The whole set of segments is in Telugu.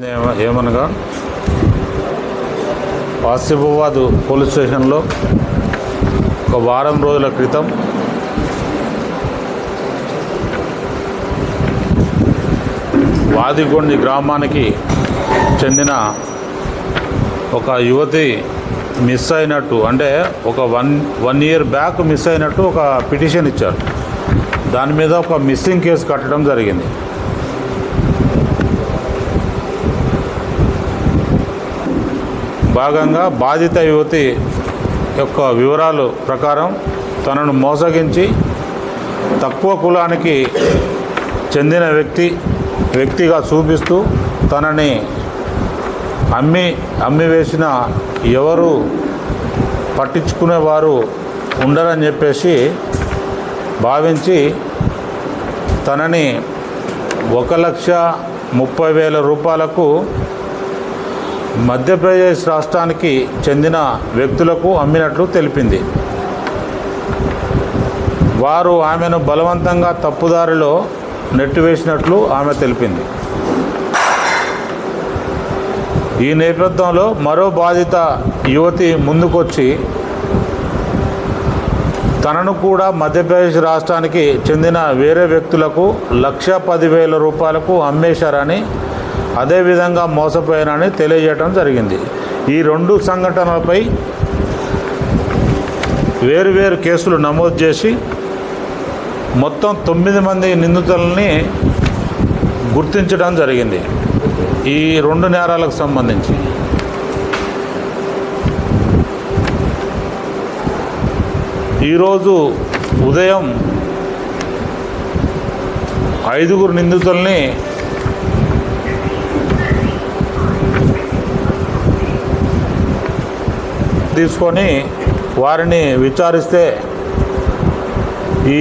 ఏమనగా ఆసిఫాబాద్ పోలీస్ స్టేషన్లో ఒక వారం రోజుల క్రితం వాదిగొండి గ్రామానికి చెందిన ఒక యువతి మిస్ అయినట్టు, అంటే ఒక వన్ ఇయర్ బ్యాక్ మిస్ అయినట్టు ఒక పిటిషన్ ఇచ్చారు. దాని మీద ఒక మిస్సింగ్ కేసు కట్టడం జరిగింది. భాగంగా బాధిత యువతి యొక్క వివరాలు ప్రకారం తనను మోసగించి తక్కువ కులానికి చెందిన వ్యక్తిగా చూపిస్తూ తనని అమ్మివేసిన ఎవరు పట్టించుకునేవారు ఉండరని చెప్పేసి భావించి తనని 1,30,000 రూపాయలకు మధ్యప్రదేశ్ రాష్ట్రానికి చెందిన వ్యక్తులకు అమ్మినట్లు తెలిపింది. వారు ఆమెను బలవంతంగా తప్పుదారిలో నెట్టివేసినట్లు ఆమె తెలిపింది. ఈ నేపథ్యంలో మరో బాధిత యువతి ముందుకొచ్చి తనను కూడా మధ్యప్రదేశ్ రాష్ట్రానికి చెందిన వేరే వ్యక్తులకు 1,10,000 రూపాయలకు అమ్మేశారని, అదేవిధంగా మోసపోయానని తెలియజేయడం జరిగింది. ఈ రెండు సంఘటనలపై వేరువేరు కేసులు నమోదు చేసి మొత్తం 9 మంది నిందితులని గుర్తించడం జరిగింది. ఈ రెండు నేరాలకు సంబంధించి ఈరోజు ఉదయం 5 నిందితుల్ని తీసుకొని వారిని విచారిస్తే ఈ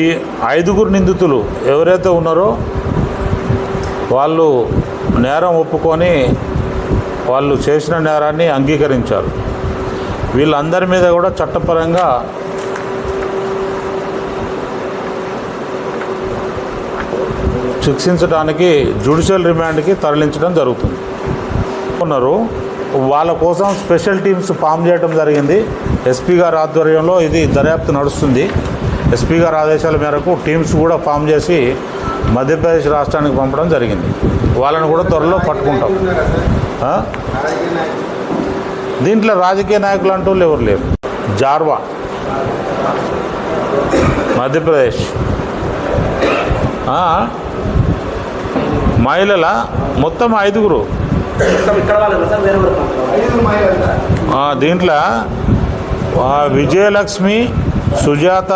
5 నిందితులు ఎవరైతే ఉన్నారో వాళ్ళు నేరం ఒప్పుకొని వాళ్ళు చేసిన నేరాన్ని అంగీకరించారు. వీళ్ళందరి మీద కూడా చట్టపరంగా శిక్షించడానికి జ్యుడిషియల్ రిమాండ్కి తరలించడం జరుగుతుంది. ఉన్నారు వాళ్ళ కోసం స్పెషల్ టీమ్స్ ఫామ్ చేయడం జరిగింది. ఎస్పీ గారి ఆధ్వర్యంలో ఇది దర్యాప్తు నడుస్తుంది. ఎస్పీ గారి ఆదేశాల మేరకు టీమ్స్ కూడా ఫామ్ చేసి మధ్యప్రదేశ్ రాష్ట్రానికి పంపడం జరిగింది. వాళ్ళని కూడా త్వరలో పట్టుకుంటాం. దీంట్లో రాజకీయ నాయకులు అంటూ ఎవరు లేరు. జార్వా మధ్యప్రదేశ్ మహిళల మొత్తం 5. దీంట్లో విజయలక్ష్మి, సుజాత,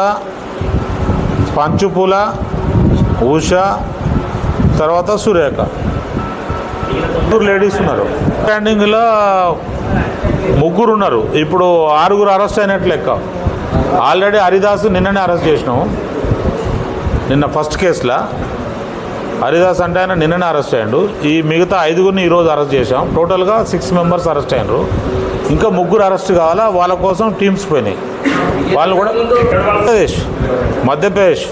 పంచుపుల, ఉష, తర్వాత సురేఖ, 3 లేడీస్ ఉన్నారు. స్టాండింగ్లో 3 ఉన్నారు. ఇప్పుడు 6 అరెస్ట్ అయినట్లు లెక్క. ఆల్రెడీ హరిదాస్ నిన్ననే అరెస్ట్ చేసినాము. నిన్న ఫస్ట్ కేసులో హరిదాస్ అంటే ఆయన నిన్ననే అరెస్ట్ అయ్యాడు. ఈ మిగతా 5 ఈరోజు అరెస్ట్ చేశాం. టోటల్గా 6 మెంబర్స్ అరెస్ట్ అయ్యారు. ఇంకా 3 అరెస్ట్ కావాలా, వాళ్ళ కోసం టీమ్స్ పోయినాయి. వాళ్ళు కూడా మధ్యప్రదేశ్